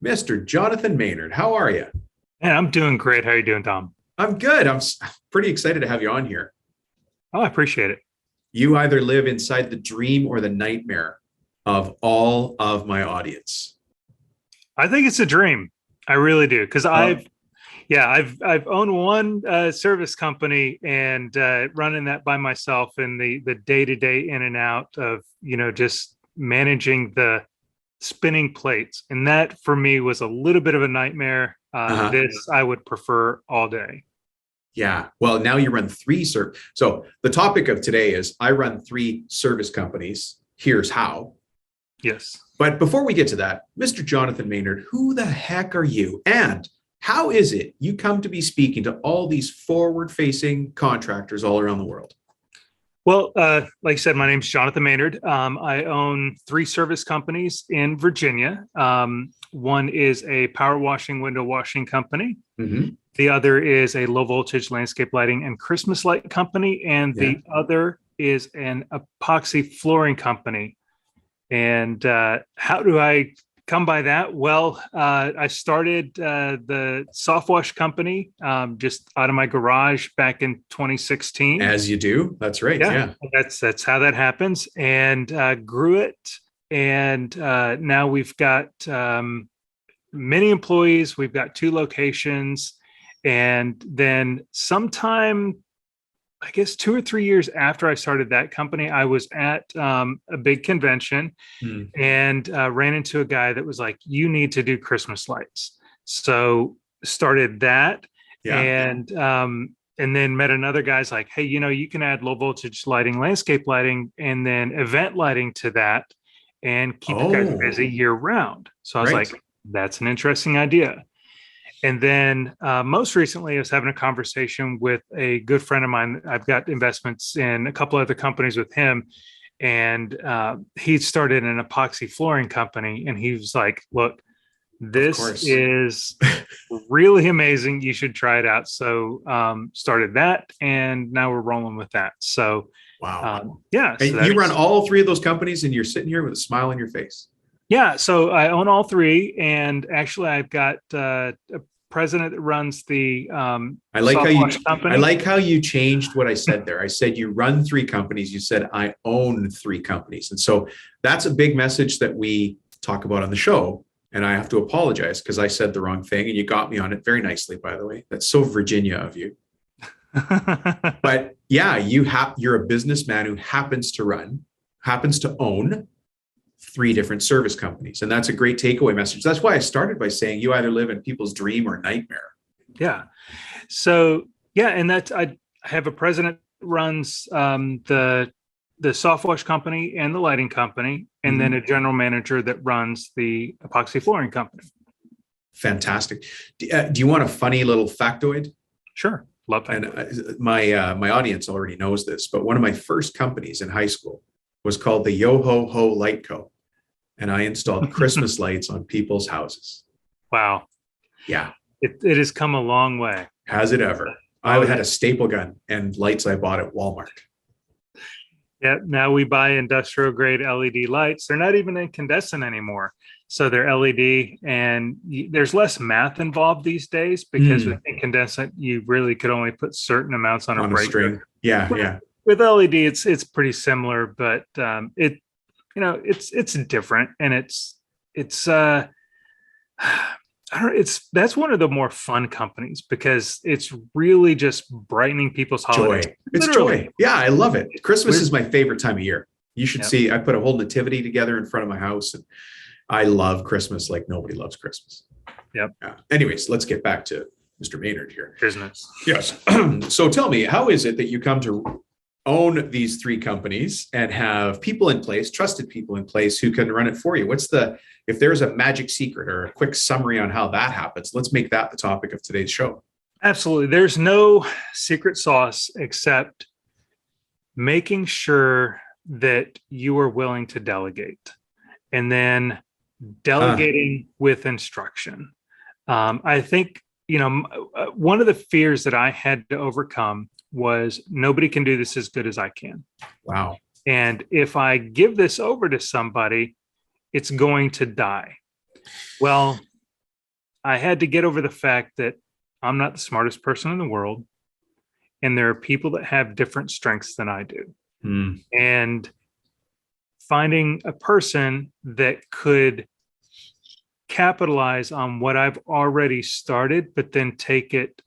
Mr. Jonathan Maynard. How are you? And I'm doing great. How are you doing, Tom? I'm good. Pretty excited to have you on here. Oh, I appreciate it. You either live inside the dream or the nightmare of all of my audience. I think it's a dream. I really do. Because Uh, I've owned one service company and running that by myself, and the day-to-day in and out of, just managing the spinning plates. And that for me was a little bit of a nightmare. uh-huh. This I would prefer all day. Yeah. Well, now you run three So the topic of today is I run three service companies. Here's how. Yes. But before we get to that, Mr. Jonathan Maynard, who the heck are you? And how is it you come to be speaking to all these forward-facing contractors all around the world? Well, like I said, my name's Jonathan Maynard. I own three service companies in Virginia. One is a power washing, window washing company. Mm-hmm. The other is a low voltage landscape lighting and Christmas light company. And Yeah. the other is an epoxy flooring company. And how do I come by that? Well, I started the soft wash company just out of my garage back in 2016. As you do. That's right. Yeah. That's how that happens, and grew it. And now we've got many employees. We've got two locations, and then sometime, I guess 2 or 3 years after I started that company, I was at a big convention and ran into a guy that was like, "You need to do Christmas lights." So started that, Yeah. and then met another guy's like, "Hey, you can add low voltage lighting, landscape lighting, and then event lighting to that, and keep you guys busy year round." So I was Right. like, "That's an interesting idea." And then most recently, I was having a conversation with a good friend of mine. I've got investments in a couple other companies with him. And he started an epoxy flooring company. And he was like, "Look, this is really amazing. You should try it out." So started that. And now we're rolling with that. So, Wow. yeah. And So you run all three of those companies and you're sitting here with a smile on your face. yeah. So I own all three. And actually, I've got a president that runs the I like how company. I like how you changed what I said there. I said you run three companies. You said I own three companies. And so that's a big message that we talk about on the show. And I have to apologize because I said the wrong thing and you got me on it very nicely, by the way. That's so Virginia of you. But yeah, you're a businessman who happens to own three different service companies. And that's a great takeaway message. That's why I started by saying you either live in people's dream or nightmare. Yeah. So yeah, and I have a president that runs the soft wash company and the lighting company, and then a general manager that runs the epoxy flooring company. Fantastic. Do you want a funny little factoid? Sure. Love that. And my audience already knows this, but one of my first companies in high school was called the Yo Ho Ho Light Co. And I installed Christmas lights on people's houses. Wow. Yeah. It has come a long way. Has it ever? I had a staple gun and lights I bought at Walmart. Yeah. Now we buy industrial grade LED lights. They're not even incandescent anymore. So they're LED, and there's less math involved these days because with incandescent, you really could only put certain amounts on a breaker. Yeah. With LED, it's pretty similar, but it's different, and that's one of the more fun companies because it's really just brightening people's holidays. Joy. It's joy. Yeah, I love it. Christmas is my favorite time of year. You should see, I put a whole nativity together in front of my house, and I love Christmas like nobody loves Christmas. Yep. Anyways, let's get back to Mr. Maynard here. Business. Yes. So tell me, how is it that you come to own these three companies and have people in place, trusted people in place who can run it for you? If there's a magic secret or a quick summary on how that happens, let's make that the topic of today's show. Absolutely. There's no secret sauce except making sure that you are willing to delegate, and then delegating with instruction. I think, one of the fears that I had to overcome was nobody can do this as good as I can. Wow. And if I give this over to somebody, it's going to die. Well, I had to get over the fact that I'm not the smartest person in the world, and there are people that have different strengths than I do. And finding a person that could capitalize on what I've already started, but then take it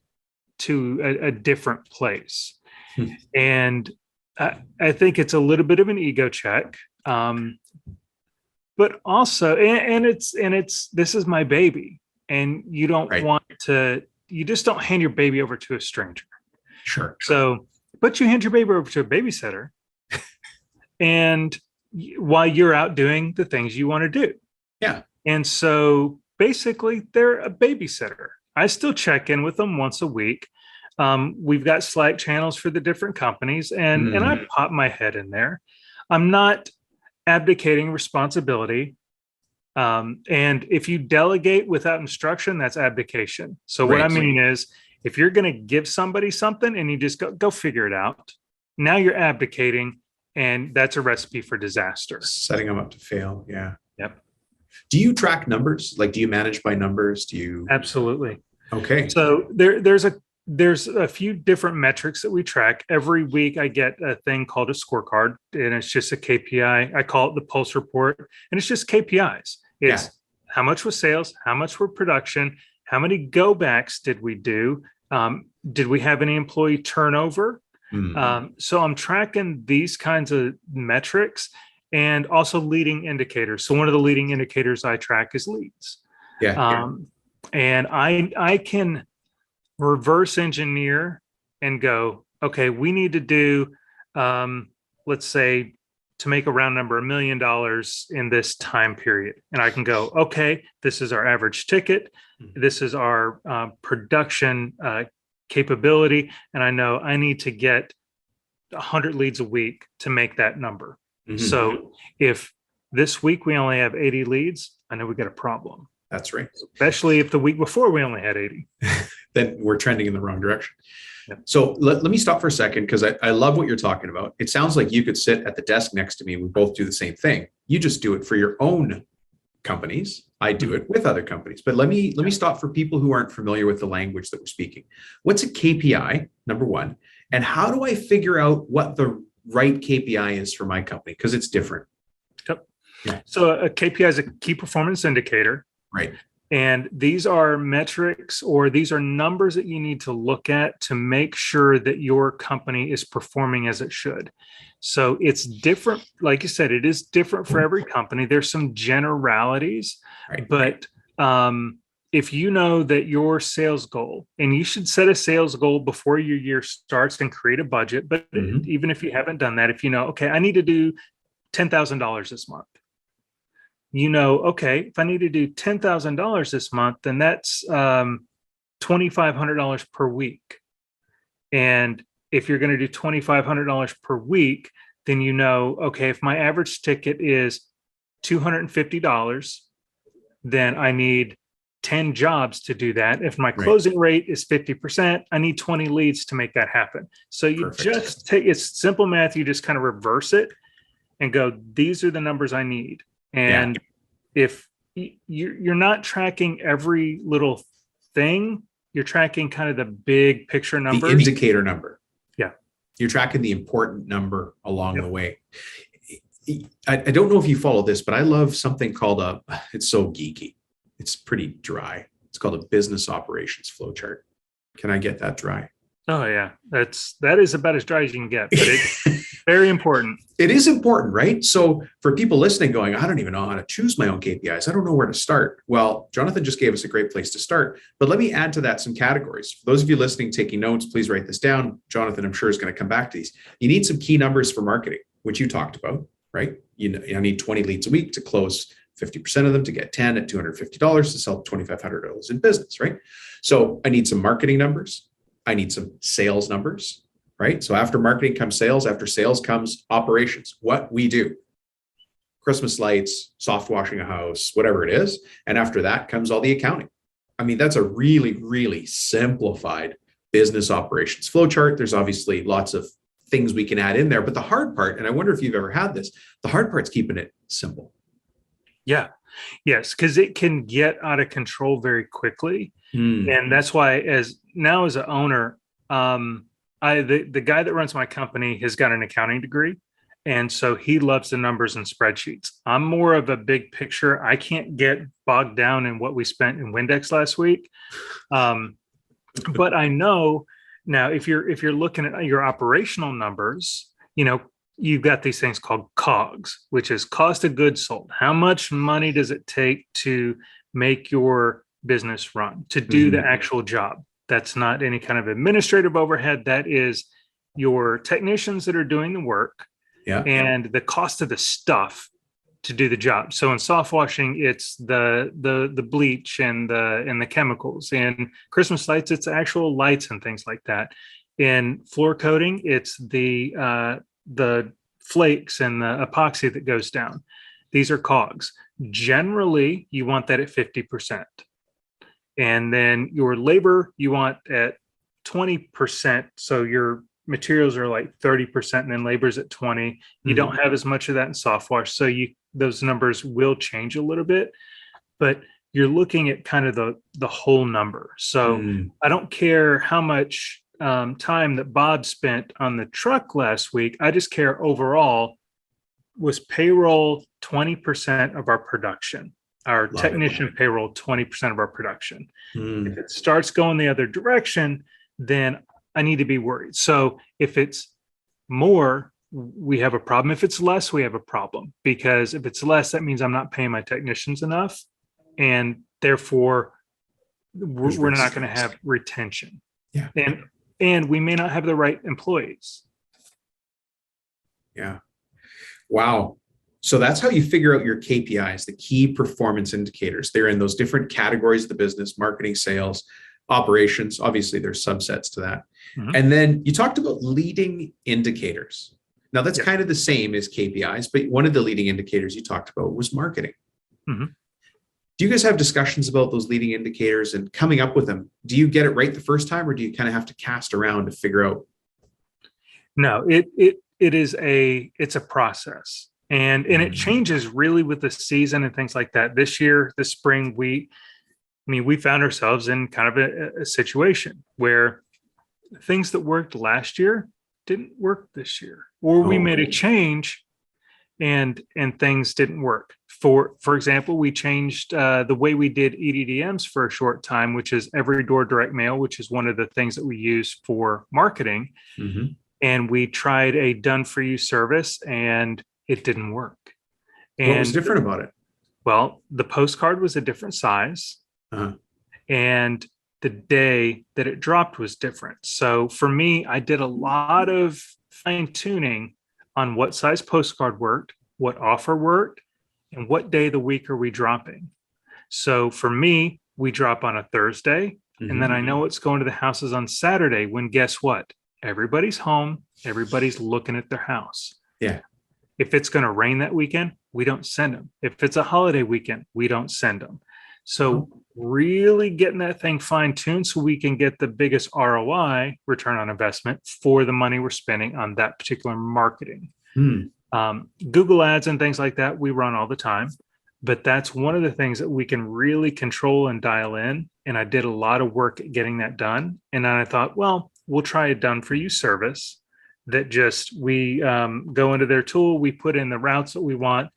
to a different place. And I think it's a little bit of an ego check. But also, and it's this is my baby, and you don't want to, you just don't hand your baby over to a stranger. Sure. So, but you hand your baby over to a babysitter, and while you're out doing the things you want to do. Yeah. And so basically they're a babysitter. I still check in with them once a week. We've got Slack channels for the different companies, and I pop my head in there. I'm not abdicating responsibility. And if you delegate without instruction, that's abdication. So what I mean is, if you're going to give somebody something and you just go figure it out, now you're abdicating, and that's a recipe for disaster. Setting them up to fail. Yeah. Yep. Do you track numbers? Like, do you manage by numbers? Do you? Absolutely. Okay. So there's a few different metrics that we track. Every week I get a thing called a scorecard, and it's just a KPI. I call it the pulse report, and it's just KPIs. It's how much was sales, how much were production, how many go backs did we do? Did we have any employee turnover? So I'm tracking these kinds of metrics, and also leading indicators. So one of the leading indicators I track is leads. And I can reverse engineer and go, okay, we need to do, let's say, to make a round number, $1 million in this time period. And I can go, okay, this is our average ticket. This is our production capability. And I know I need to get 100 leads a week to make that number. So if this week we only have 80 leads, I know we got a problem. That's right. Especially if the week before we only had 80. Then we're trending in the wrong direction. Yep. So let me stop for a second, because I love what you're talking about. It sounds like you could sit at the desk next to me. We both do the same thing. You just do it for your own companies. I do it with other companies. But let me stop for people who aren't familiar with the language that we're speaking. What's a KPI, number one? And how do I figure out what the right KPI is for my company? Because it's different. Yep. Yeah. So a KPI is a key performance indicator. Right. And these are metrics, or these are numbers that you need to look at to make sure that your company is performing as it should. So it's different. Like you said, it is different for every company. There's some generalities, but if you know that your sales goal, and you should set a sales goal before your year starts and create a budget. But even if you haven't done that, if you know, okay, I need to do $10,000 this month. You know, okay, if I need to do $10,000 this month, then that's $2,500 per week. And if you're going to do $2,500 per week, then you know, okay, if my average ticket is $250, then I need 10 jobs to do that. If my closing rate is 50%, I need 20 leads to make that happen. So you just take, it's simple math. You just kind of reverse it and go, these are the numbers I need. And if you're not tracking every little thing, you're tracking kind of the big picture numbers. The indicator number. Yeah. You're tracking the important number along the way. I don't know if you follow this, but I love something called it's so geeky. It's pretty dry. It's called a business operations flowchart. Can I get that dry? Oh yeah. That is about as dry as you can get, but it's very important. It is important, right? So for people listening going, I don't even know how to choose my own KPIs. I don't know where to start. Well, Jonathan just gave us a great place to start, but let me add to that some categories. For those of you listening, taking notes, please write this down. Jonathan, I'm sure, is going to come back to these. You need some key numbers for marketing, which you talked about, right? You know, I need 20 leads a week to close 50% of them, to get 10 at $250 to sell $2,500 in business, right? So I need some marketing numbers. I need some sales numbers, right? So after marketing comes sales, after sales comes operations, what we do. Christmas lights, soft washing a house, whatever it is. And after that comes all the accounting. I mean, that's a really, really simplified business operations flowchart. There's obviously lots of things we can add in there, but the hard part, and I wonder if you've ever had this, the hard part's keeping it simple. Yeah. Yes, because it can get out of control very quickly. And that's why as an owner, the guy that runs my company has got an accounting degree. And so he loves the numbers and spreadsheets. I'm more of a big picture. I can't get bogged down in what we spent in Windex last week. But I know now if you're looking at your operational numbers, you've got these things called COGS, which is cost of goods sold. How much money does it take to make your business run, to do the actual job? That's not any kind of administrative overhead. That is your technicians that are doing the work and the cost of the stuff to do the job. So in soft washing, it's the bleach and the chemicals. In Christmas lights, it's actual lights and things like that. In floor coating, it's the flakes and the epoxy that goes down. These are COGS. Generally, you want that at 50%. And then your labor, you want at 20%. So your materials are like 30%, and then labor's at 20. You don't have as much of that in soft wash. So those numbers will change a little bit, but you're looking at kind of the whole number. So I don't care how much time that Bob spent on the truck last week. I just care overall, was payroll 20% of our production? Our technician payroll 20% of our production. If it starts going the other direction, then I need to be worried. So if it's more, we have a problem. If it's less, we have a problem, because if it's less, that means I'm not paying my technicians enough, and therefore we're not going to have retention. Yeah. And we may not have the right employees. Yeah. Wow. So that's how you figure out your KPIs, the key performance indicators. They're in those different categories of the business: marketing, sales, operations. Obviously, there's subsets to that. And then you talked about leading indicators. Now, that's kind of the same as KPIs, but one of the leading indicators you talked about was marketing. Do you guys have discussions about those leading indicators and coming up with them? Do you get it right the first time, or do you kind of have to cast around to figure out? No, it's a process. And it changes really with the season and things like that. This year, this spring, we found ourselves in kind of a situation where things that worked last year didn't work this year, or we made a change and things didn't work. For example, we changed the way we did EDDMs for a short time, which is every door direct mail, which is one of the things that we use for marketing. And we tried a done for you service, and it didn't work. And what was different about it? Well, the postcard was a different size, and the day that it dropped was different. So for me, I did a lot of fine tuning on what size postcard worked, what offer worked, and what day of the week are we dropping. So for me, we drop on a Thursday, and then I know it's going to the houses on Saturday, when guess what? Everybody's home. Everybody's looking at their house. Yeah. If it's going to rain that weekend, we don't send them. If it's a holiday weekend, we don't send them. So really getting that thing fine-tuned so we can get the biggest ROI, return on investment, for the money we're spending on that particular marketing. Google ads and things like that, we run all the time. But that's one of the things that we can really control and dial in. And I did a lot of work at getting that done. And then I thought, well, we'll try a done for you service that just we go into their tool, we put in the routes that we want,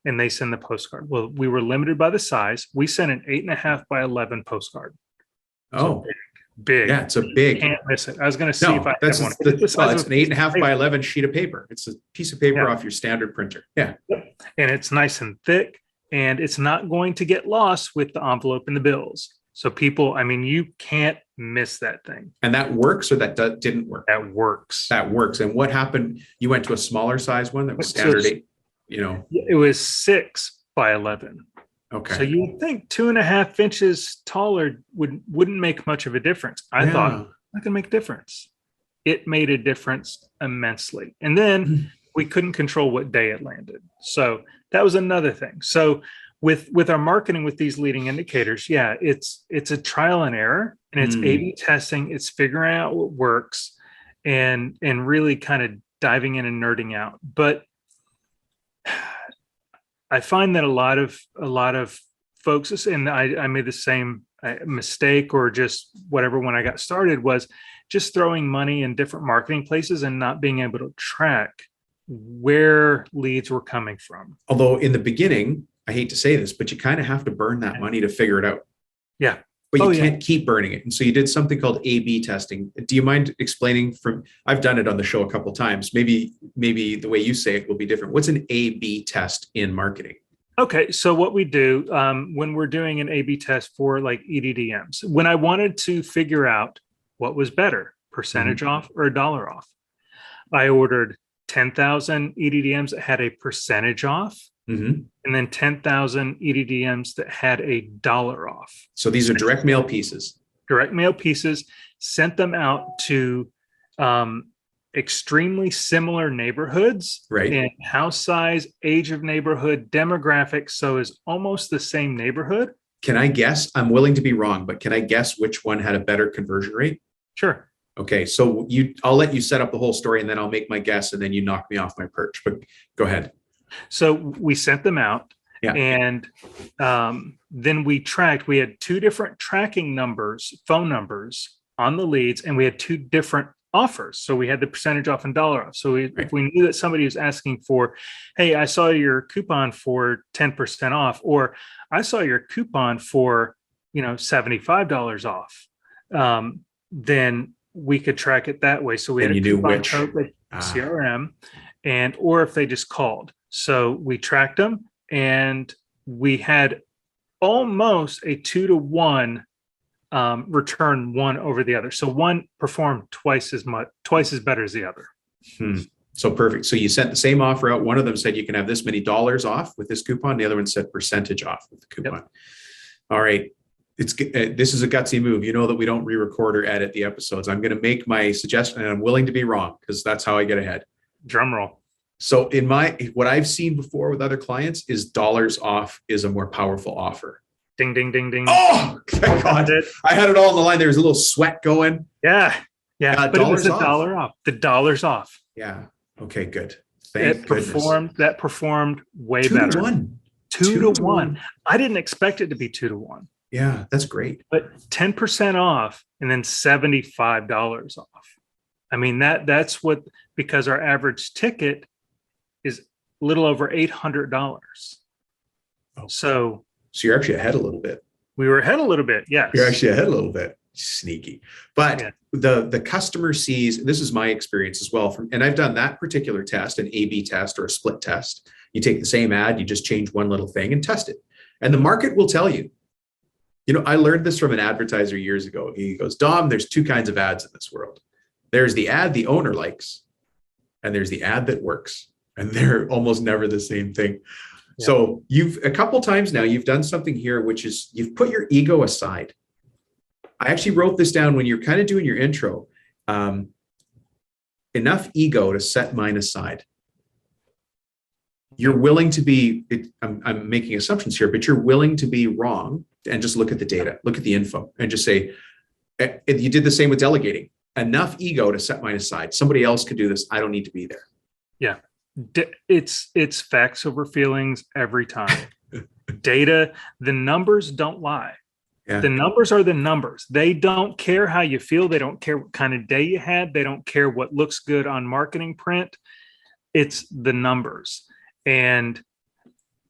and they send the postcard. Well, we were limited by the size. We sent an 8.5 by 11 postcard. Oh, so big. Yeah, it's a big. Can't miss it. I was going to see if I that's had one. it's an 8.5 by 11 sheet of paper. It's a piece of paper off your standard printer. Yeah, and it's nice and thick, and it's not going to get lost with the envelope and the bills. So people, you can't miss that thing. And that works, or that didn't work? That works. That works. And what happened? You went to a smaller size one that was standard 8, It was 6 by 11. Okay. So you would think 2.5 inches taller wouldn't make much of a difference. I thought that can make a difference. It made a difference immensely. And then we couldn't control what day it landed. So that was another thing. So with our marketing, with these leading indicators, it's a trial and error, and it's A/B testing. It's figuring out what works, and really kind of diving in and nerding out. But I find that a lot of folks, and I made the same mistake or just whatever when I got started, was just throwing money in different marketing places and not being able to track where leads were coming from. Although in the beginning, I hate to say this, but you kind of have to burn that money to figure it out. Yeah. But you can't keep burning it. And so you did something called A/B testing. Do you mind explaining I've done it on the show a couple of times. Maybe the way you say it will be different. What's an A/B test in marketing? Okay, so what we do when we're doing an A/B test for like EDDMs, when I wanted to figure out what was better, percentage off or $1 off, I ordered 10,000 EDDMs that had a percentage off, and then 10,000 EDDMs that had $1 off. So these are direct mail pieces. Direct mail pieces, sent them out to extremely similar neighborhoods, right? And house size, age of neighborhood, demographics. So is almost the same neighborhood. Can I guess? I'm willing to be wrong, but can I guess which one had a better conversion rate? Sure. Okay, so I'll let you set up the whole story, and then I'll make my guess, and then you knock me off my perch. But go ahead. So we sent them out, and then we tracked. We had 2 different tracking numbers, phone numbers on the leads, and we had 2 different offers. So we had the percentage off and $1 off. So if we knew that somebody was asking for, hey, I saw your coupon for 10% off, or I saw your coupon for, $75 off, then we could track it that way. So we had a coupon code, CRM, or if they just called. So we tracked them, and we had almost a 2-to-1 return one over the other. So one performed twice as better as the other. So perfect. So you sent the same offer out. One of them said you can have this many dollars off with this coupon. The other one said percentage off with the coupon. Yep. All right. This is a gutsy move. You know that we don't re-record or edit the episodes. I'm going to make my suggestion, and I'm willing to be wrong because that's how I get ahead. Drum roll. So what I've seen before with other clients is dollars off is a more powerful offer. Ding, ding, ding, ding. Oh, thank God. I had it all on the line. There was a little sweat going. Yeah. But it was $1 off. The $1 off. Yeah. Okay, good. That performed way better. 2-to-1. 2-to-1. I didn't expect it to be 2-to-1. Yeah, that's great. But 10% off and then $75 off. I mean, that's what, because our average ticket is a little over $800. Oh. So you're actually ahead a little bit. We were ahead a little bit. Yes. You're actually ahead a little bit. Sneaky. But the customer sees, this is my experience as well, and I've done that particular test, an A/B test or a split test. You take the same ad, you just change one little thing and test it. And the market will tell you. I learned this from an advertiser years ago. He goes, Dom, there's 2 kinds of ads in this world. There's the ad the owner likes, and there's the ad that works. And they're almost never the same thing. Yeah. So a couple times now, you've done something here, which is you've put your ego aside. I actually wrote this down when you're kind of doing your intro. Enough ego to set mine aside. You're willing to be, I'm making assumptions here, but you're willing to be wrong and just look at the data, look at the info, and just say, you did the same with delegating. Enough ego to set mine aside. Somebody else could do this. I don't need to be there. Yeah. It's facts over feelings every time. Data, the numbers don't lie. Yeah. The numbers are the numbers. They don't care how you feel. They don't care what kind of day you had. They don't care what looks good on marketing print. It's the numbers. And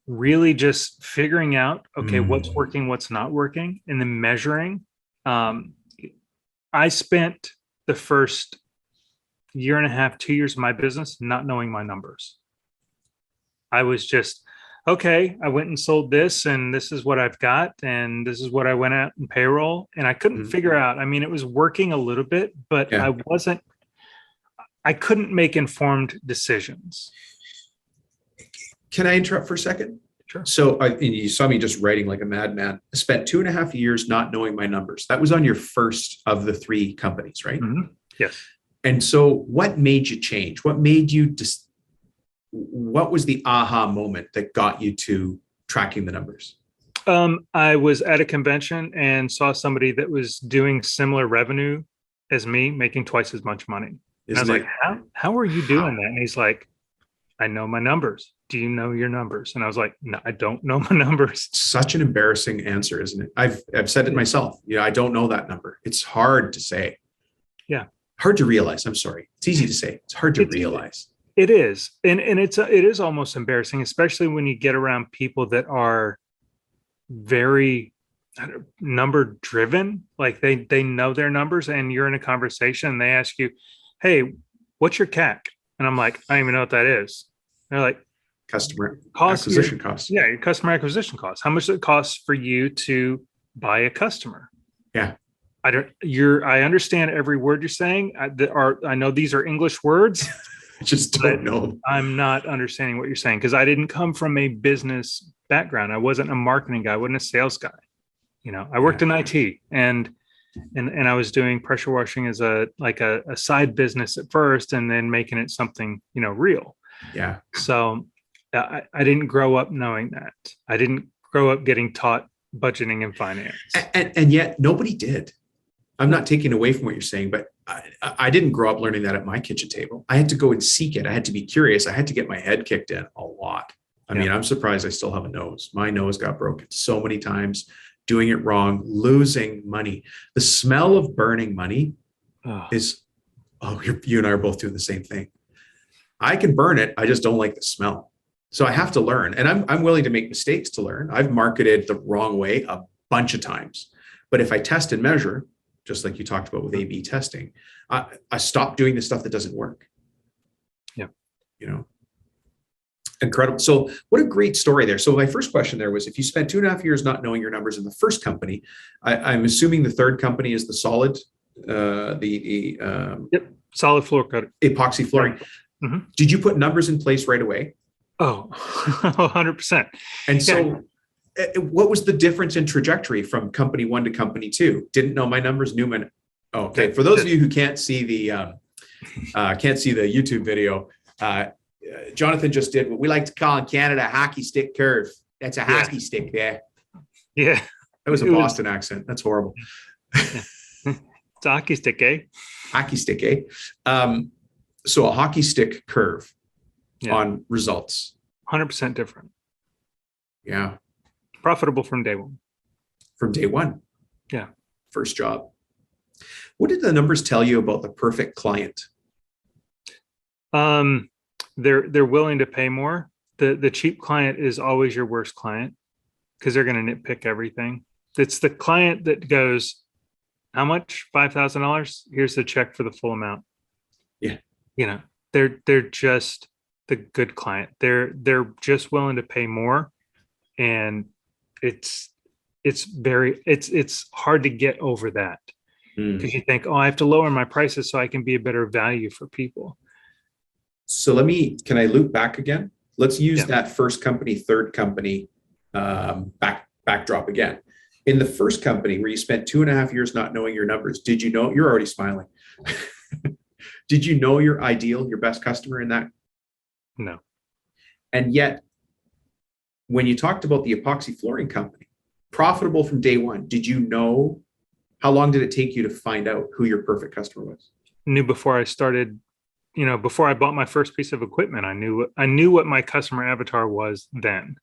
really just figuring out, okay, what's working, what's not working, and then measuring. I spent the first 1.5, 2 years of my business not knowing my numbers. I was just, okay, I went and sold this, and this is what I've got, and this is what I went out in payroll, and I couldn't figure out. I mean, it was working a little bit, but I couldn't make informed decisions. Can I interrupt for a second? Sure. So and you saw me just writing like a madman. I spent 2.5 years not knowing my numbers. That was on your first of the 3 companies, right? Mm-hmm. Yes. And so what made you change? What made you what was the aha moment that got you to tracking the numbers? I was at a convention and saw somebody that was doing similar revenue as me, making twice as much money. And I was like, how are you doing that? And he's like, I know my numbers. do you know your numbers? And I was like, no, I don't know my numbers. Such an embarrassing answer, isn't it? I've said it myself. Yeah, I don't know that number. It's hard to say. Yeah. Hard to realize. I'm sorry. It's easy to say. It's hard to realize. It is. And it is almost embarrassing, especially when you get around people that are very number driven. Like they know their numbers, and you're in a conversation and they ask you, hey, what's your CAC? And I'm like, I don't even know what that is. They're like, customer acquisition costs. Yeah, your customer acquisition costs. How much does it cost for you to buy a customer? Yeah. I understand every word you're saying. I know these are English words. I just don't know. I'm not understanding what you're saying because I didn't come from a business background. I wasn't a marketing guy. I wasn't a sales guy. I worked in IT and I was doing pressure washing as a side business at first, and then making it something, real. Yeah. So I didn't grow up knowing that. I didn't grow up getting taught budgeting and finance. And yet nobody did. I'm not taking away from what you're saying, but I didn't grow up learning that at my kitchen table. I had to go and seek it. I had to be curious. I had to get my head kicked in a lot. I mean, I'm surprised I still have a nose. My nose got broken so many times, doing it wrong, losing money. The smell of burning money is, you and I are both doing the same thing. I can burn it. I just don't like the smell. So I have to learn, and I'm willing to make mistakes to learn. I've marketed the wrong way a bunch of times, but if I test and measure, just like you talked about with A/B testing, I stop doing the stuff that doesn't work. Yeah. Incredible. So what a great story there. So my first question there was, if you spent 2.5 years not knowing your numbers in the first company, I'm assuming the third company is the solid, solid floor coating, epoxy flooring. Mm-hmm. Did you put numbers in place right away? Oh, 100%. And so what was the difference in trajectory from company one to company two? Didn't know my numbers, knew my. Okay. For those of you who can't see the YouTube video, Jonathan just did what we like to call in Canada a hockey stick curve. That's a hockey stick there. Yeah. That was a Boston accent. That's horrible. It's a hockey stick, eh? Hockey stick, eh? So a hockey stick curve on results. 100% different. Yeah. Profitable from day one. From day one. Yeah. First job. What did the numbers tell you about the perfect client? They're willing to pay more. The cheap client is always your worst client because they're going to nitpick everything. It's the client that goes, how much? $5,000? Here's the check for the full amount. Yeah. They're just the good client. They're just willing to pay more. And it's hard to get over that because you think, I have to lower my prices so I can be a better value for people. So can I loop back again? Let's use that first company, third company backdrop again. In the first company where you spent 2.5 years not knowing your numbers, did you know, you're already smiling. Did you know your ideal, your best customer in that? No. And yet, when you talked about the epoxy flooring company, profitable from day one, did you know, how long did it take you to find out who your perfect customer was? Knew before I started, before I bought my first piece of equipment, I knew what my customer avatar was then.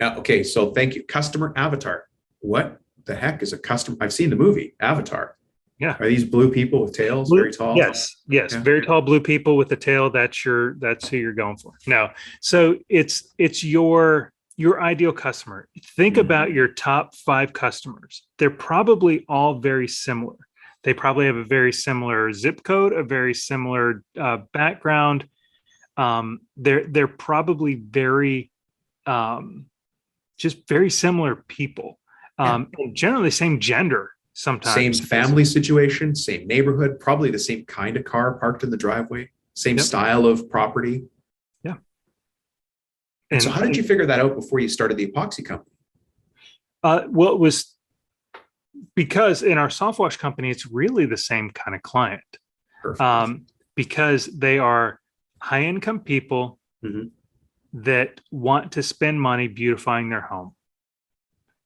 Okay, so thank you. Customer avatar. What the heck is a customer? I've seen the movie Avatar. Yeah. Are these blue people with tails? Very tall? Yes. Yeah. Very tall blue people with a tail. That's who you're going for. No. So it's your ideal customer. Think about your top 5 customers. They're probably all very similar. They probably have a very similar zip code, a very similar background. They're probably very, just very similar people. And generally same gender sometimes. Same family situation, same neighborhood, probably the same kind of car parked in the driveway, same style of property. Yeah. And so how did you figure that out before you started the epoxy company? Well, it was because in our soft wash company, it's really the same kind of client. Perfect. Because they are high income people that want to spend money beautifying their home.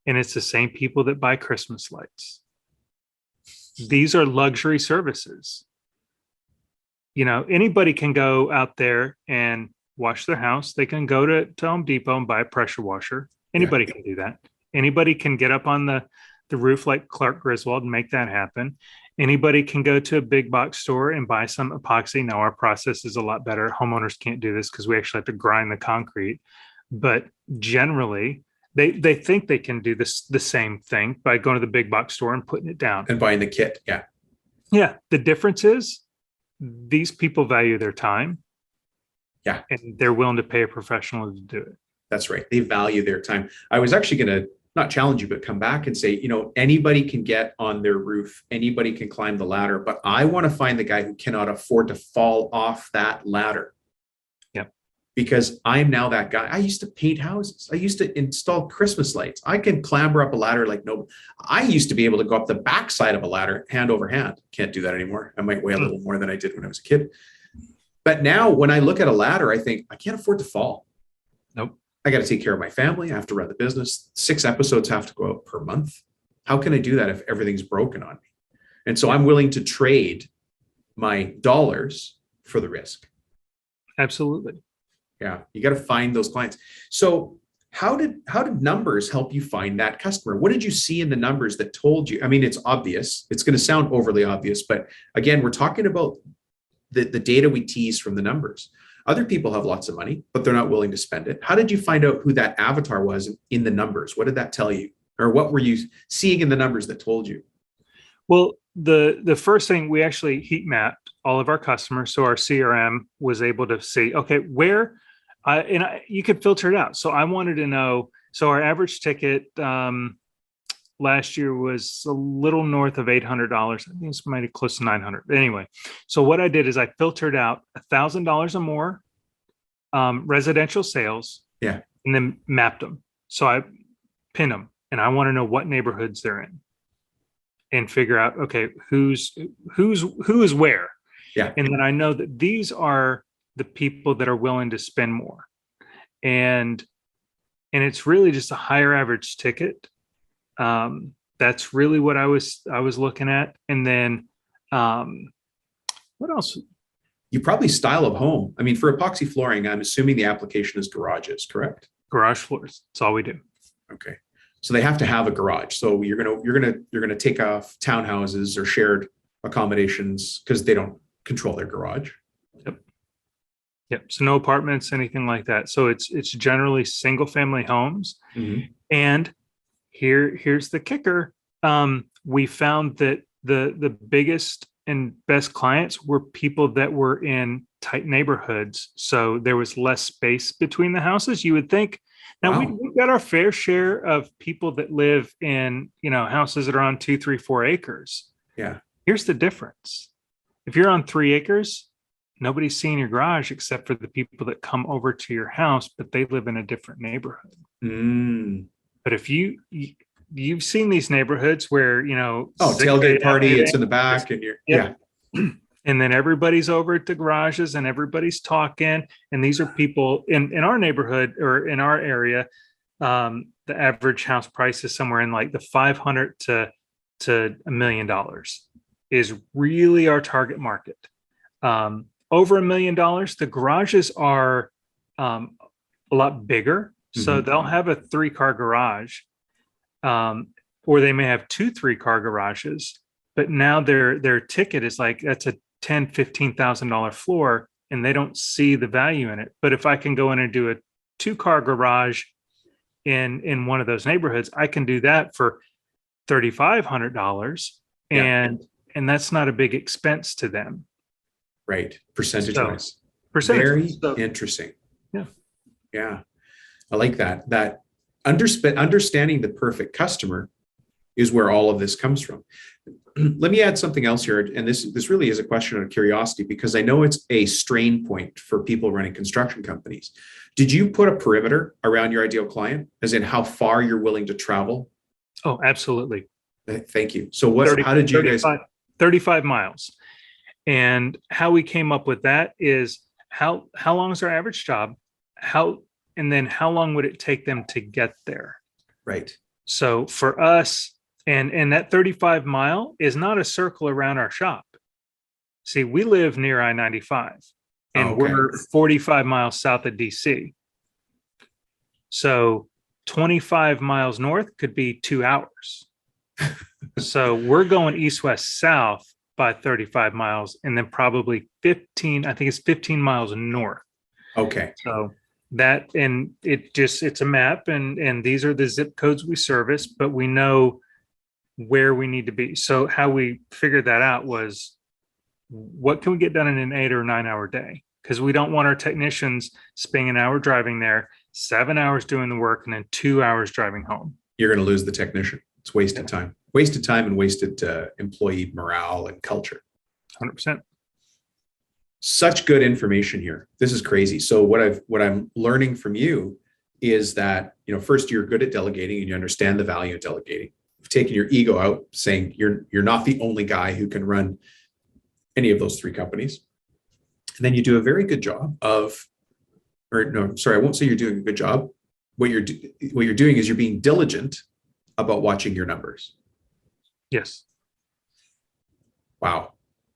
And it's the same people that buy Christmas lights. These are luxury services. Anybody can go out there and wash their house. They can go to Home Depot and buy a pressure washer. Anybody can do that. Anybody can get up on the roof like Clark Griswold and make that happen. Anybody can go to a big box store and buy some epoxy. Now our process is a lot better. Homeowners can't do this because we actually have to grind the concrete. But generally, they think they can do the same thing by going to the big box store and putting it down. And buying the kit. Yeah. Yeah. The difference is these people value their time. Yeah. And they're willing to pay a professional to do it. That's right. They value their time. I was actually going to not challenge you, but come back and say, anybody can get on their roof. Anybody can climb the ladder, but I want to find the guy who cannot afford to fall off that ladder. Yep. Because I'm now that guy. I used to paint houses. I used to install Christmas lights. I can clamber up a ladder like nobody. I used to be able to go up the backside of a ladder hand over hand. Can't do that anymore. I might weigh a little more than I did when I was a kid. But now when I look at a ladder, I think I can't afford to fall. Nope. I got to take care of my family. I have to run the business. 6 episodes have to go out per month. How can I do that if everything's broken on me? And so I'm willing to trade my dollars for the risk. Absolutely. Yeah. You got to find those clients. So how did numbers help you find that customer? What did you see in the numbers that told you? I mean, it's obvious. It's going to sound overly obvious, but again, we're talking about the data we tease from the numbers. Other people have lots of money, but they're not willing to spend it. How did you find out who that avatar was in the numbers? What did that tell you? Or what were you seeing in the numbers that told you? Well, the first thing, we actually heat mapped all of our customers. So our CRM was able to see, okay, where, you could filter it out. So I wanted to know, so our average ticket last year was a little north of $800. I think it's maybe close to 900. Anyway, so what I did is I filtered out $1,000 or more residential sales, and then mapped them. So I pinned them, and I want to know what neighborhoods they're in, and figure out, okay, who is where. Yeah, and then I know that these are the people that are willing to spend more, and it's really just a higher average ticket. That's really what I was looking at. And then, what else? You probably style of home. I mean, for epoxy flooring, I'm assuming the application is garages, correct? Garage floors. That's all we do. Okay. So they have to have a garage. So you're gonna take off townhouses or shared accommodations because they don't control their garage. Yep. So no apartments, anything like that. So it's generally single family homes. Mm-hmm. And here's the kicker. We found that the biggest and best clients were people that were in tight neighborhoods. So there was less space between the houses. You would think. Now we've got our fair share of people that live in, houses that are on 2, 3, 4 acres. Yeah. Here's the difference. If you're on 3 acres, nobody's seeing your garage except for the people that come over to your house, but they live in a different neighborhood. But if you've seen these neighborhoods where, tailgate party, it's in the back and you're, and then everybody's over at the garages and everybody's talking. And these are people in our neighborhood or in our area. The average house price is somewhere in like the $500 to $1 million is really our target market. Over $1 million, the garages are a lot bigger. So they'll have a 3-car garage, or they may have 2 3-car garages, but now their ticket is like, that's a $10,000, $15,000 floor, and they don't see the value in it. But if I can go in and do a 2-car garage in one of those neighborhoods, I can do that for $3,500, and that's not a big expense to them. Right. Percentage-wise. Very interesting. Yeah. Yeah. I like that. That understanding the perfect customer is where all of this comes from. Let me add something else here. And this really is a question of curiosity, because I know it's a strain point for people running construction companies. Did you put a perimeter around your ideal client, as in how far you're willing to travel? Oh, absolutely. Thank you. So how did you guys? 35 miles. And how we came up with that is how long is our average job? And then how long would it take them to get there? Right. So for us, and that 35 mile is not a circle around our shop. See, we live near I-95, and Okay. we're 45 miles south of DC. So 25 miles north could be 2 hours. So we're going east, west, south by 35 miles, and then probably 15, I think it's 15 miles north. Okay. So that, and it's a map, and these are the zip codes we service, but we know where we need to be. So how we figured that out was, what can we get done in an 8 or 9 hour day? Because we don't want our technicians spending an hour driving there, 7 hours doing the work, and then 2 hours driving home. You're going to lose the technician. It's wasted time and wasted employee morale and culture. 100%. Such good information here. This is crazy. So what I'm learning from you is that, first, you're good at delegating and you understand the value of delegating. You've taken your ego out, saying you're not the only guy who can run any of those 3 companies. And then you do a very good job I won't say you're doing a good job. What you're doing is you're being diligent about watching your numbers. Yes. Wow.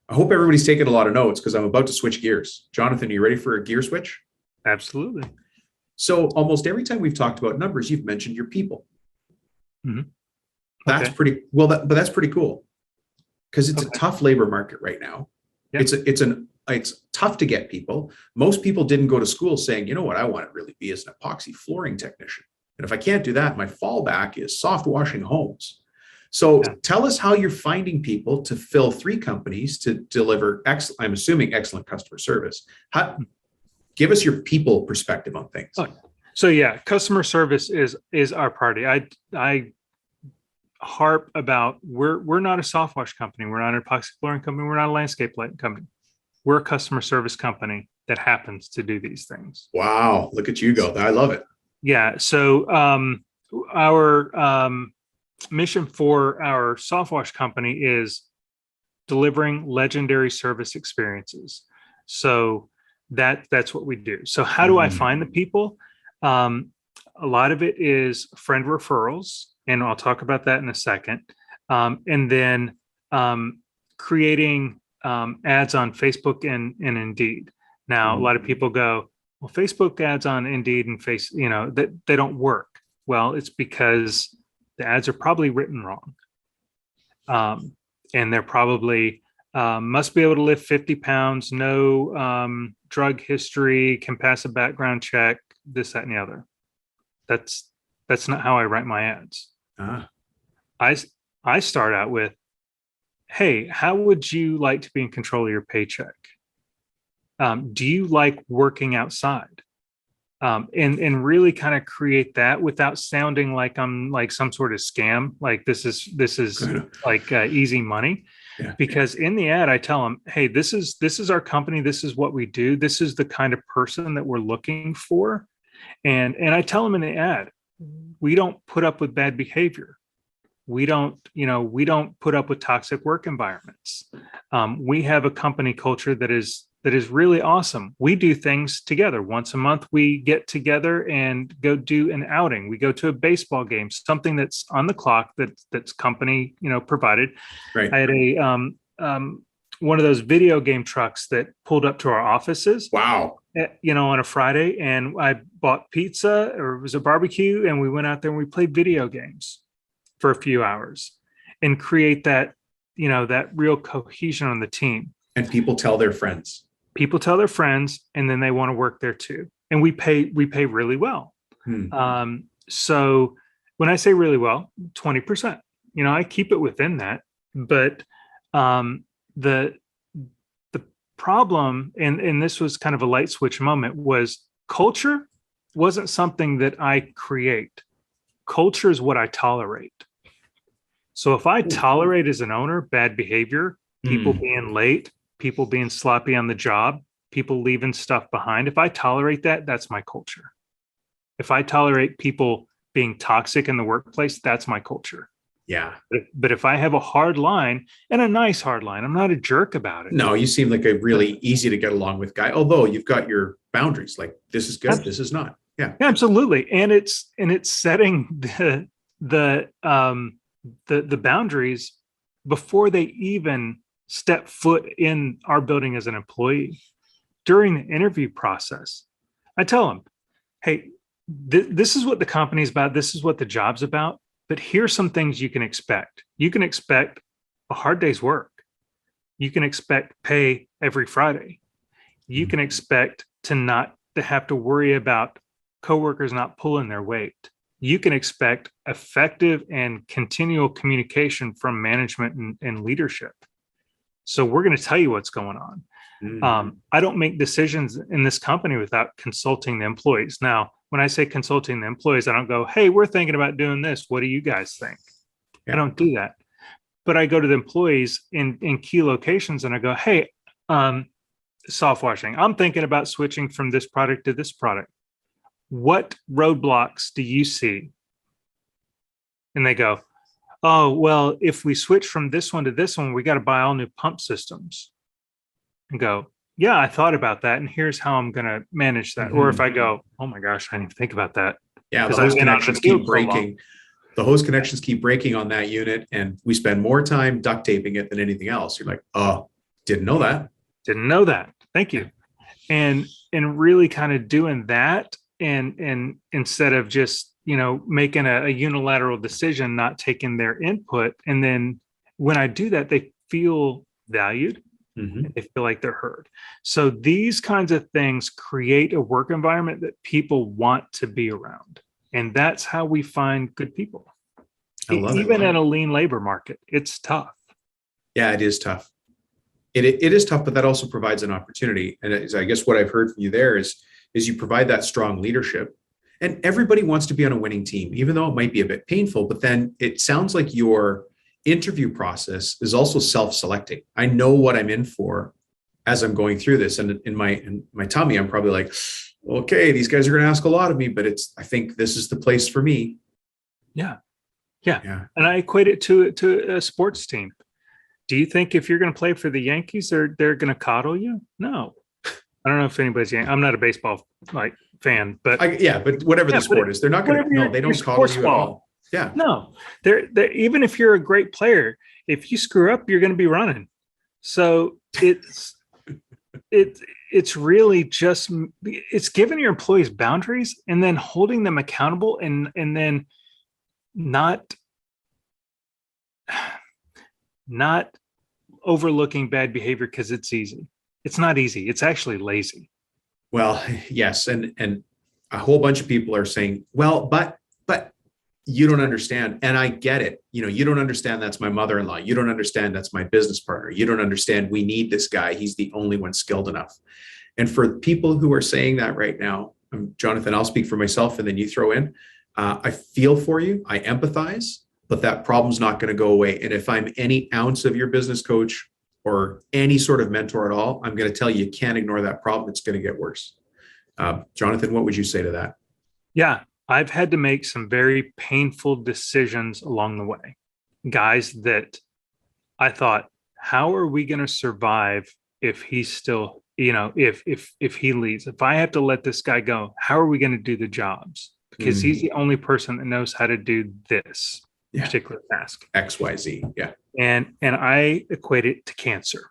I hope everybody's taking a lot of notes, because I'm about to switch gears. Jonathan, are you ready for a gear switch? Absolutely. So almost every time we've talked about numbers, you've mentioned your people. Mm-hmm. That's pretty well, but that's pretty cool, because it's a tough labor market right now. Yeah. It's tough to get people. Most people didn't go to school saying, you know what I want to really be is an epoxy flooring technician. And if I can't do that, my fallback is soft washing homes. So tell us how you're finding people to fill 3 companies to deliver, I'm assuming, excellent customer service. Give us your people perspective on things. So yeah, customer service is our priority. I harp about, we're not a soft wash company. We're not an epoxy flooring company. We're not a landscape lighting company. We're a customer service company that happens to do these things. Wow. Look at you go. I love it. Yeah. So our mission for our soft wash company is delivering legendary service experiences. So that's what we do. So how do I find the people? A lot of it is friend referrals, and I'll talk about that in a second. And then creating ads on Facebook and Indeed. Now, a lot of people go, well, Facebook ads on Indeed and that they don't work. Well, it's because the ads are probably written wrong. And they're probably must be able to lift 50 pounds, no drug history, can pass a background check, this, that, and the other. That's not how I write my ads. I start out with, hey, how would you like to be in control of your paycheck? Do you like working outside? And really kind of create that without sounding like I'm like some sort of scam. Like this is like easy money. Yeah. Because in the ad, I tell them, hey, this is our company. This is what we do. This is the kind of person that we're looking for. And I tell them in the ad, we don't put up with bad behavior. We don't put up with toxic work environments. We have a company culture that is really awesome. We do things together. Once a month, we get together and go do an outing. We go to a baseball game, something that's on the clock that's company, provided. Right. I had one of those video game trucks that pulled up to our offices. Wow. On a Friday, and I bought pizza, or it was a barbecue, and we went out there and we played video games for a few hours and create that, that real cohesion on the team. And people tell their friends. People tell their friends, and then they want to work there too. And we pay really well. So when I say really well, 20%, I keep it within that. But the problem, and this was kind of a light switch moment, was culture wasn't something that I create. Culture is what I tolerate. So if I tolerate as an owner bad behavior, people being late, people being sloppy on the job, people leaving stuff behind, if I tolerate that, that's my culture. If I tolerate people being toxic in the workplace, that's my culture. Yeah. But if I have a hard line, and a nice hard line, I'm not a jerk about it. No, you seem like a really easy to get along with guy, although you've got your boundaries, like this is good, this is not. Yeah, absolutely. And it's setting the boundaries before they even step foot in our building as an employee. during the interview process, I tell them, hey, this is what the company's about. This is what the job's about. But here's some things you can expect. You can expect a hard day's work. You can expect pay every Friday. You can expect to have to worry about coworkers not pulling their weight. You can expect effective and continual communication from management and leadership. So we're going to tell you what's going on. I don't make decisions in this company without consulting the employees. Now, when I say consulting the employees, I don't go, hey, we're thinking about doing this. What do you guys think? Yeah. I don't do that. But I go to the employees in key locations and I go, hey, soft washing, I'm thinking about switching from this product to this product. What roadblocks do you see? And they go, oh, well, if we switch from this one to this one, we got to buy all new pump systems. And go, yeah, I thought about that. And here's how I'm going to manage that. Or if I go, oh my gosh, I didn't even think about that. Yeah, the hose connections keep breaking. The hose connections keep breaking on that unit. And we spend more time duct taping it than anything else. You're like, oh, didn't know that. Didn't know that. Thank you. And really kind of doing that. And instead of just, making a unilateral decision, not taking their input. And then when I do that, they feel valued. They feel like they're heard. So these kinds of things create a work environment that people want to be around. And that's how we find good people. Even in a lean labor market, it's tough. Yeah, it is tough. It is tough, but that also provides an opportunity. And I guess what I've heard from you there is you provide that strong leadership. And everybody wants to be on a winning team, even though it might be a bit painful. But then it sounds like your interview process is also self-selecting. I know what I'm in for as I'm going through this. And in my tummy, I'm probably like, okay, these guys are going to ask a lot of me, but I think this is the place for me. Yeah. And I equate it to a sports team. Do you think if you're going to play for the Yankees, they're going to coddle you? No. I don't know if anybody's I'm not a baseball fan, but but whatever the sport is, they're not going to. No, they don't coddle you at all. Yeah. No, they're even if you're a great player, if you screw up, you're going to be running. So it's really just it's giving your employees boundaries and then holding them accountable and then not overlooking bad behavior because it's easy. It's not easy. It's actually lazy. Well, yes. And a whole bunch of people are saying, well, but you don't understand. And I get it. You don't understand. That's my mother-in-law. You don't understand. That's my business partner. You don't understand. We need this guy. He's the only one skilled enough. And for people who are saying that right now, Jonathan, I'll speak for myself and then you throw in, I feel for you. I empathize, but that problem's not going to go away. And if I'm any ounce of your business coach or any sort of mentor at all, I'm going to tell you can't ignore that problem. It's going to get worse. Jonathan, what would you say to that? Yeah. I've had to make some very painful decisions along the way. Guys that I thought, how are we going to survive if he's still, if he leaves? If I have to let this guy go, how are we going to do the jobs? Because he's the only person that knows how to do this particular task. XYZ. Yeah. And I equate it to cancer.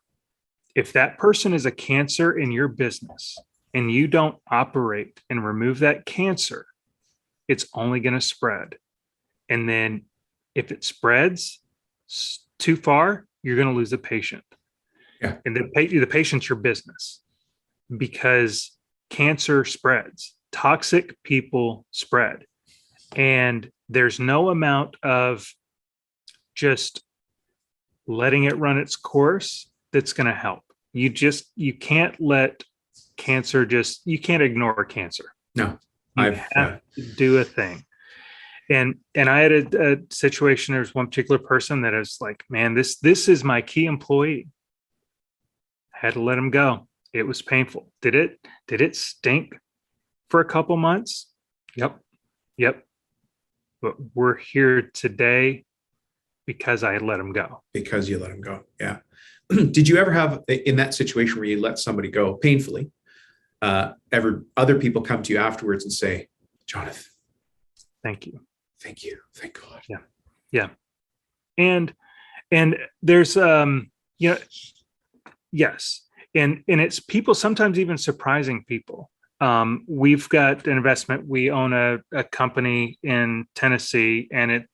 If that person is a cancer in your business and you don't operate and remove that cancer, it's only going to spread. And then if it spreads too far, you're going to lose a patient. Yeah. And the patient's your business because cancer spreads. Toxic people spread. And there's no amount of just letting it run its course that's going to help. You can't let cancer you can't ignore cancer. No. You have to do a thing. And I had a situation. There's one particular person that is like, man, this is my key employee. I had to let him go. It was painful. Did it stink for a couple months? Yep. But we're here today because I let him go. Because you let him go. Yeah. Did you ever have in that situation where you let somebody go painfully? Ever other people come to you afterwards and say, Jonathan, thank you, thank God. Yeah. And there's yes, and it's people, sometimes even surprising people. We've got an investment. We own a company in Tennessee, and it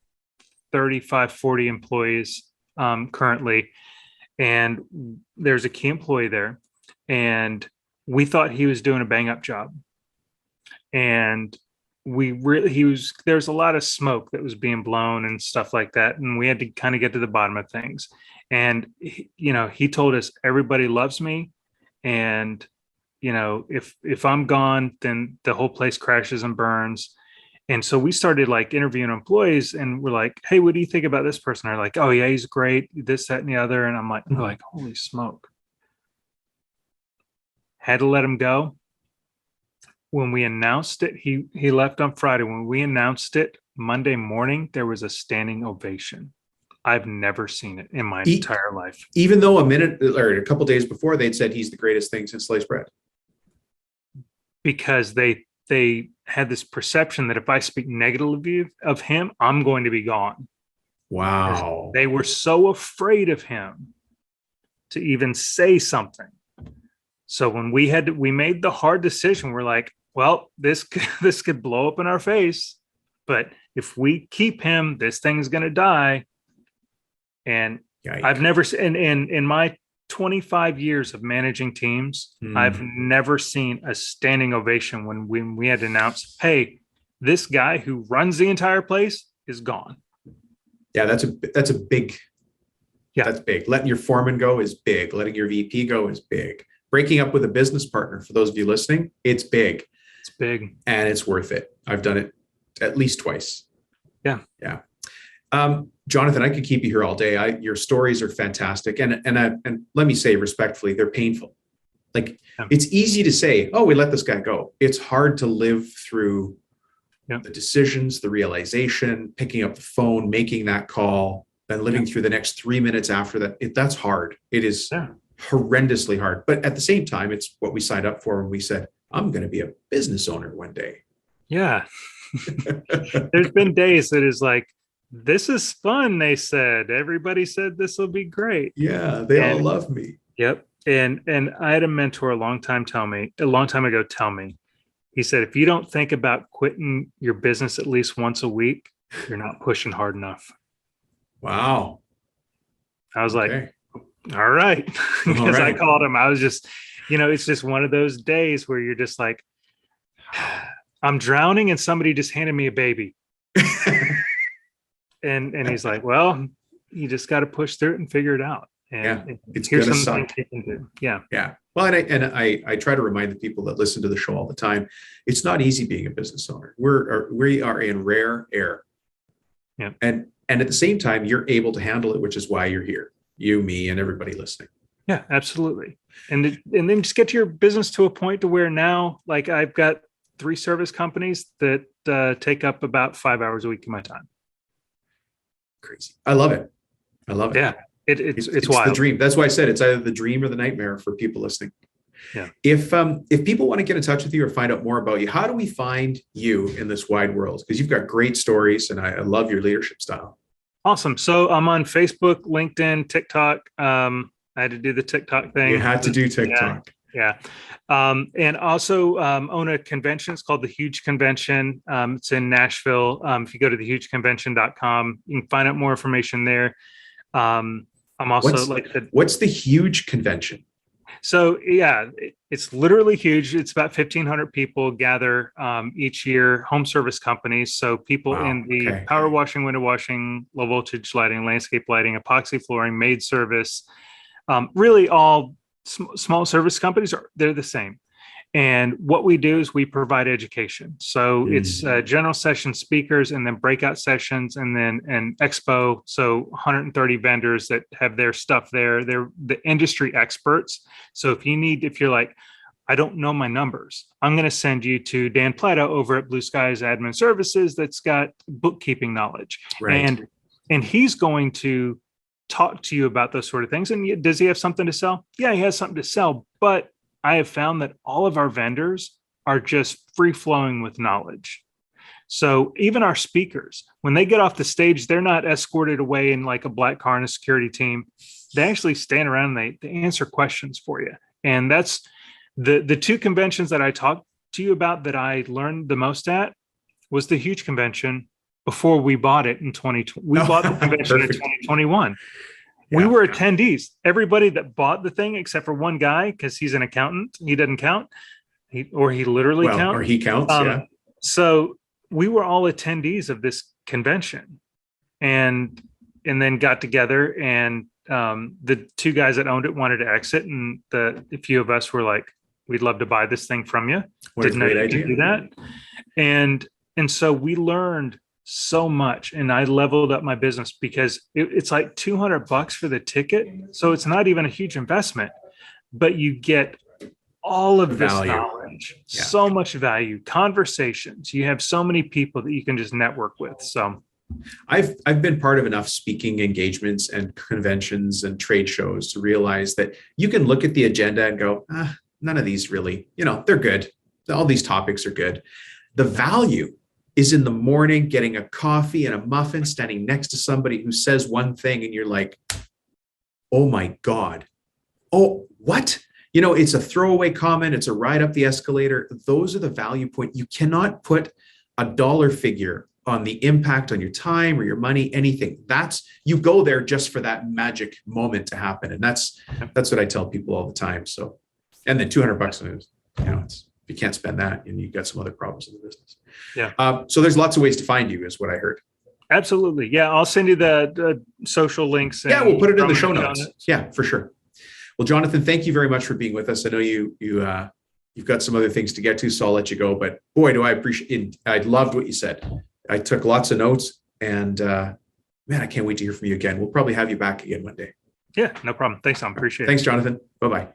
35, 40 employees currently. And there's a key employee there. And we thought he was doing a bang up job. And there's a lot of smoke that was being blown and stuff like that. And we had to kind of get to the bottom of things. And, he told us, everybody loves me. And, if I'm gone, then the whole place crashes and burns. And so we started like interviewing employees, and we're like, hey, what do you think about this person? They're like, oh yeah, he's great, this, that, and the other. And I'm like, we're like, holy smoke. Had to let him go. When we announced it, he left on Friday. When we announced it Monday morning, there was a standing ovation. I've never seen it in my entire life. Even though a minute or a couple days before they'd said he's the greatest thing since sliced bread. Because they had this perception that if I speak negatively of him, I'm going to be gone. Wow. They were so afraid of him to even say something. So when we made the hard decision, we're like, well, this could blow up in our face, but if we keep him, this thing's going to die. And yikes. I've never seen in my 25 years of managing teams, I've never seen a standing ovation when we had to announce, hey, this guy who runs the entire place is gone. Yeah, that's a big. Yeah, that's big. Letting your foreman go is big. Letting your VP go is big. Breaking up with a business partner, for those of you listening, it's big. It's big. And it's worth it. I've done it at least twice. Yeah. Yeah. Jonathan, I could keep you here all day. Your stories are fantastic. And let me say respectfully, they're painful. Like It's easy to say, oh, we let this guy go. It's hard to live through the decisions, the realization, picking up the phone, making that call, then living through the next 3 minutes after that. That's hard. It is horrendously hard. But at the same time, it's what we signed up for when we said, I'm going to be a business owner one day. Yeah. There's been days that is like, this is fun, they said. Everybody said this will be great. Yeah, they all love me. Yep. And I had a mentor a long time ago tell me, he said, if you don't think about quitting your business at least once a week, you're not pushing hard enough. Wow. I was like, all right. Because I called him. I was just, it's just one of those days where you're just like, I'm drowning and somebody just handed me a baby. And he's like, well, you just got to push through it and figure it out. And it's going to suck. Yeah. Yeah. Well, I try to remind the people that listen to the show all the time, it's not easy being a business owner. We are in rare air. Yeah. And at the same time, you're able to handle it, which is why you're here. You, me, and everybody listening. Yeah, absolutely. And then just get your business to a point to where now, like I've got 3 service companies that take up about 5 hours a week of my time. Crazy. I love it. Yeah. It's wild. The dream. That's why I said it's either the dream or the nightmare for people listening. Yeah. If people want to get in touch with you or find out more about you, how do we find you in this wide world? Because you've got great stories and I love your leadership style. Awesome. So I'm on Facebook, LinkedIn, TikTok. I had to do the TikTok thing. You had to do TikTok. Yeah. And also own a convention. It's called the Huge Convention. It's in Nashville. If you go to thehugeconvention.com, you can find out more information there. I'm also what's the Huge Convention? So yeah, it's literally huge. It's about 1,500 people gather each year, home service companies. So people in the power washing, window washing, low voltage lighting, landscape lighting, epoxy flooring, maid service, really all small service companies they're the same. And what we do is we provide education. So it's general session speakers and then breakout sessions and then an expo. So 130 vendors that have their stuff there. They're the industry experts. So if you're like, I don't know my numbers, I'm going to send you to Dan Plata over at Blue Skies Admin Services that's got bookkeeping knowledge. Right. And he's going to talk to you about those sort of things. And does he have something to sell? Yeah, he has something to sell. But I have found that all of our vendors are just free flowing with knowledge. So even our speakers, when they get off the stage, they're not escorted away in like a black car and a security team. They actually stand around and they answer questions for you. And that's the two conventions that I talked to you about that I learned the most at was the huge convention before we bought it in 2020. We bought the convention in 2021. We were attendees. Everybody that bought the thing, except for one guy, because he's an accountant, he doesn't count. He literally counts. Or he counts, yeah. So we were all attendees of this convention, and then got together, and the two guys that owned it wanted to exit, and a few of us were like, we'd love to buy this thing from you. Didn't know you could do that. And so we learned so much, and I leveled up my business because it's like $200 for the ticket. So it's not even a huge investment, but you get all of this knowledge, so much value, conversations. You have so many people that you can just network with. So I've been part of enough speaking engagements and conventions and trade shows to realize that you can look at the agenda and go, none of these really, they're good. All these topics are good. The value is in the morning, getting a coffee and a muffin, standing next to somebody who says one thing and you're like, oh my God. Oh, what? It's a throwaway comment. It's a ride up the escalator. Those are the value point. You cannot put a dollar figure on the impact on your time or your money, anything. You go there just for that magic moment to happen. And that's what I tell people all the time. So, and then $200 is, you can't spend that and you've got some other problems in the business. Yeah. So there's lots of ways to find you is what I heard. Absolutely. Yeah. I'll send you the social links. Yeah. We'll put it in the show notes. Yeah, for sure. Well, Jonathan, thank you very much for being with us. I know you've got some other things to get to, so I'll let you go, but boy, do I appreciate it. I loved what you said. I took lots of notes, and man, I can't wait to hear from you again. We'll probably have you back again one day. Yeah, no problem. Thanks, Tom. Appreciate it. Thanks, Jonathan. Bye-bye.